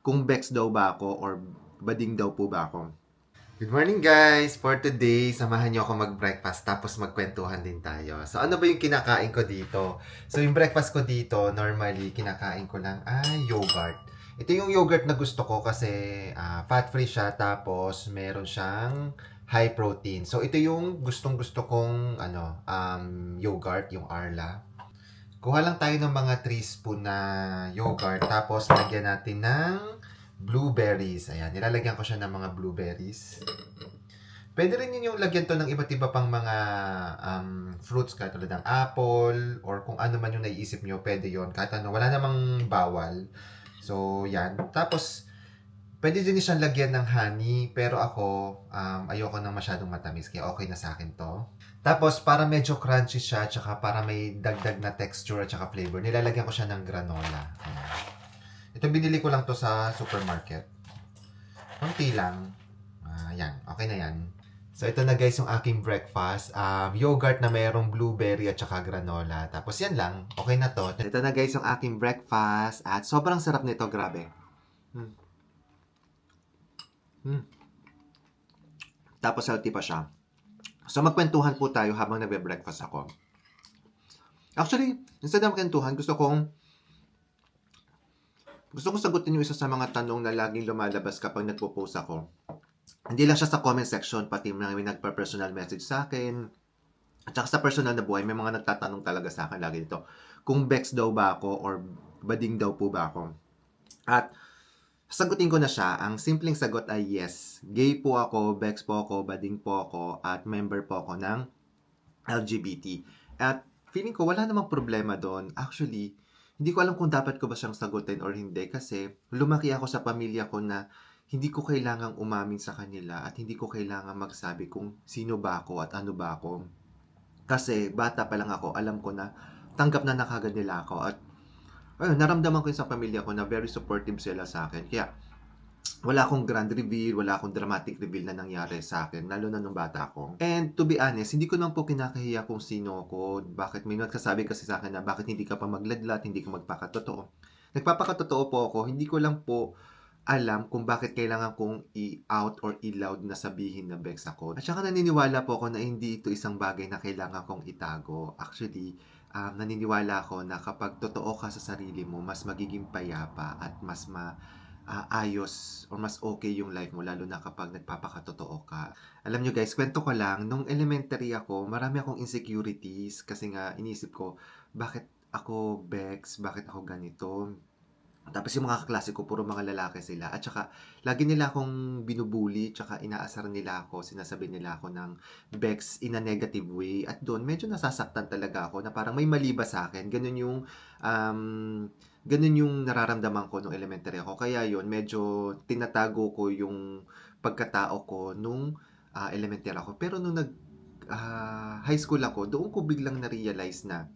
kung Bex daw ba ako or bading daw po ba ako. Good morning guys! For today, samahan niyo ako mag-breakfast tapos magkwentuhan din tayo. So ano ba yung kinakain ko dito? So yung breakfast ko dito, normally kinakain ko lang ay yogurt. Ito yung yogurt na gusto ko kasi fat-free siya tapos meron siyang high protein. So ito yung gustong-gusto kong yogurt, yung Arla. Kuha lang tayo ng mga 3 spoon na yogurt tapos lagyan natin ng blueberries. Ayan, nilalagyan ko siya ng mga blueberries. Pwede rin yun yung lagyan to ng iba't iba pang mga fruits katulad ng apple or kung ano man yung naiisip nyo, pwede yon. Kahit ano, wala namang bawal. So, yan. Tapos, pwede din siyang lagyan ng honey, pero ako, ayoko nang masyadong matamis, kaya okay na sa akin to. Tapos, para medyo crunchy siya, tsaka para may dagdag na texture at tsaka flavor, nilalagyan ko siya ng granola. Ayan. Ito, binili ko lang to sa supermarket. Kunti lang. Yan, okay na yan. So, ito na guys yung aking breakfast. Yogurt na mayroong blueberry at saka granola. Tapos yan lang. Okay na to. Ito na guys yung aking breakfast. At sobrang sarap nito. Grabe. Tapos healthy pa siya. So, magkwentuhan po tayo habang nagbe-breakfast ako. Actually, instead ng kwentuhan, gusto kong sagutin yung isa sa mga tanong na laging lumalabas kapag nagpo-post ako. Hindi lang siya sa comment section, pati may nagpa-personal message sa akin. At saka sa personal na buhay, may mga nagtatanong talaga sa akin lagi dito. Kung Bex daw ba ako or bading daw po ba ako. At sagutin ko na siya. Ang simpleng sagot ay yes. Gay po ako, Bex po ako, bading po ako, at member po ako ng LGBT. At feeling ko wala namang problema doon. Actually, hindi ko alam kung dapat ko ba siyang sagutin or hindi kasi lumaki ako sa pamilya ko na hindi ko kailangang umamin sa kanila at hindi ko kailangang magsabi kung sino ba ako at ano ba ako. Kasi bata pa lang ako, alam ko na tanggap na kagad nila ako at ayun, naramdaman ko sa pamilya ko na very supportive sila sa akin. Kaya wala akong grand reveal, wala akong dramatic reveal na nangyari sa akin, lalo na nung bata ako. And to be honest, hindi ko naman po kinakahiya kung sino ako. Bakit may nagsasabi kasi sa akin na bakit hindi ka pa magladlat, hindi ka magpakatotoo. Nagpapakatotoo po ako, hindi ko lang po alam kung bakit kailangan kong i-out or i-loud na sabihin na Bex ako. At saka naniniwala po ako na hindi ito isang bagay na kailangan kong itago. Actually, naniniwala ako na kapag totoo ka sa sarili mo, mas magiging payapa at mas ayos or mas okay yung life mo, lalo na kapag nagpapakatotoo ka. Alam nyo guys, kwento ko lang, nung elementary ako, marami akong insecurities kasi nga inisip ko, bakit ako Bex, bakit ako ganito? Tapos yung mga kaklase ko, puro mga lalaki sila. At saka, lagi nila akong binubuli, tsaka inaasar nila ako, sinasabi nila ako ng Bex in a negative way. At doon, medyo nasasaktan talaga ako na parang may mali ba sa akin. Ganun yung nararamdaman ko nung elementary ako. Kaya yon medyo tinatago ko yung pagkatao ko nung elementary ako. Pero nung high school ako, doon ko biglang na-realize na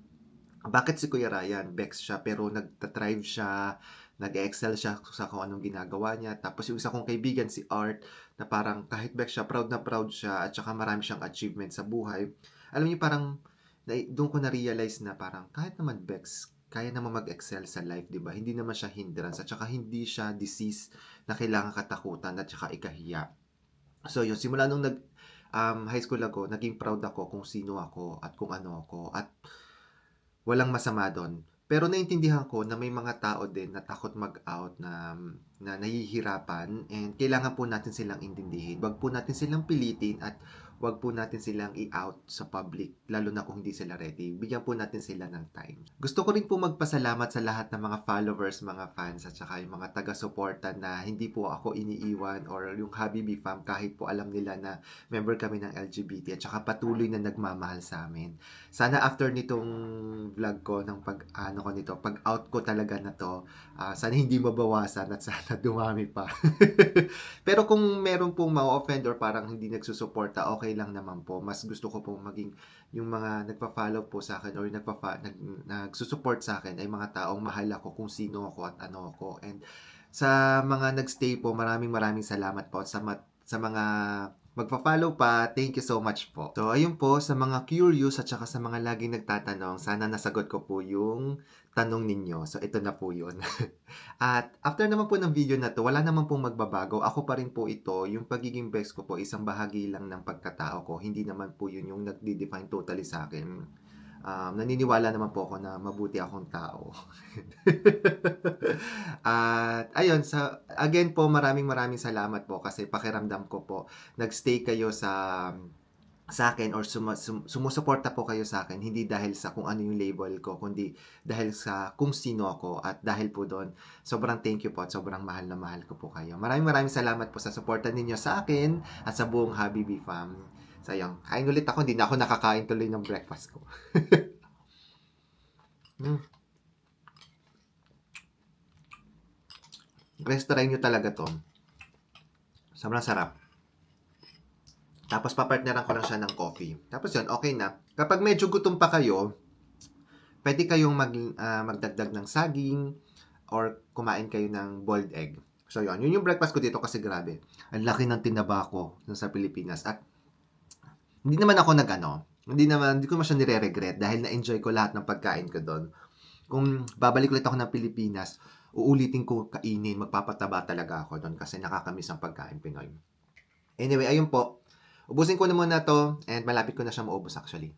bakit si Kuya Ryan, Bex siya, pero nagtatrive siya, nag-excel siya sa kung anong ginagawa niya. Tapos yung isa kong kaibigan, si Art, na parang kahit Bex siya, proud na proud siya, at saka marami siyang achievement sa buhay. Alam niyo, parang, doon ko na-realize na parang, kahit naman Bex, kaya naman mag-excel sa life, di ba? Hindi naman siya hindrance, at saka hindi siya disease na kailangan katakutan, at saka ikahiya. So yun, simula nung high school ako, naging proud ako kung sino ako, at kung ano ako, at walang masama doon. Pero naintindihan ko na may mga tao din na takot mag-out na nahihirapan and kailangan po natin silang intindihin. Wag po natin silang pilitin at wag po natin silang i-out sa public, lalo na kung hindi sila ready. Bigyan po natin sila ng time. Gusto ko rin po magpasalamat sa lahat ng mga followers, mga fans, at saka yung mga taga-suporta na hindi po ako iniiwan or yung Habibi fam kahit po alam nila na member kami ng LGBT at saka patuloy na nagmamahal sa amin. Sana after nitong vlog ko, ng pag-out ko talaga na to, sana hindi mabawasan at sana dumami pa. Pero kung meron pong ma-offend or parang hindi nagsusuporta, okay lang naman po. Mas gusto ko pong maging yung mga nagpa-follow po sa akin or nagsusupport sa akin ay mga taong mahal ako kung sino ako at ano ako. And sa mga nagstay po, maraming salamat po sa mga magpa-follow pa. Thank you so much po. So, ayun po, sa mga curious at saka sa mga laging nagtatanong, sana nasagot ko po yung tanong ninyo. So, ito na po yun. At after naman po ng video na to, wala naman pong magbabago. Ako pa rin po ito. Yung pagiging best ko po, isang bahagi lang ng pagkatao ko. Hindi naman po yun yung nagdi-define totally sa akin. Naniniwala naman po ako na mabuti akong tao. At ayun, again po, maraming salamat po kasi pakiramdam ko po, nagstay kayo sa akin or sumusuporta po kayo sa akin, hindi dahil sa kung ano yung label ko, kundi dahil sa kung sino ako, at dahil po doon, sobrang thank you po at sobrang mahal na mahal ko po kayo. Maraming salamat po sa suporta ninyo sa akin at sa buong Habibi fam. So, ayun, kain ulit ako, hindi na ako nakakain tuloy ng breakfast ko. Restaurant nyo talaga to. Sobrang sarap. Tapos papartneran ko lang siya ng coffee. Tapos yun, okay na. Kapag medyo gutom pa kayo, pwede kayong magdagdag ng saging or kumain kayo ng boiled egg. So yun yung breakfast ko dito kasi grabe. Ang laki ng tinaba ko sa Pilipinas. At hindi naman ako hindi ko masyadong nire-regret dahil na-enjoy ko lahat ng pagkain ko doon. Kung babalik ulit ako ng Pilipinas, uulitin ko kainin, magpapataba talaga ako doon kasi nakakamiss ang pagkain Pinoy. Anyway, ayun po. Ubusin ko na muna to and malapit ko na siya maubos actually.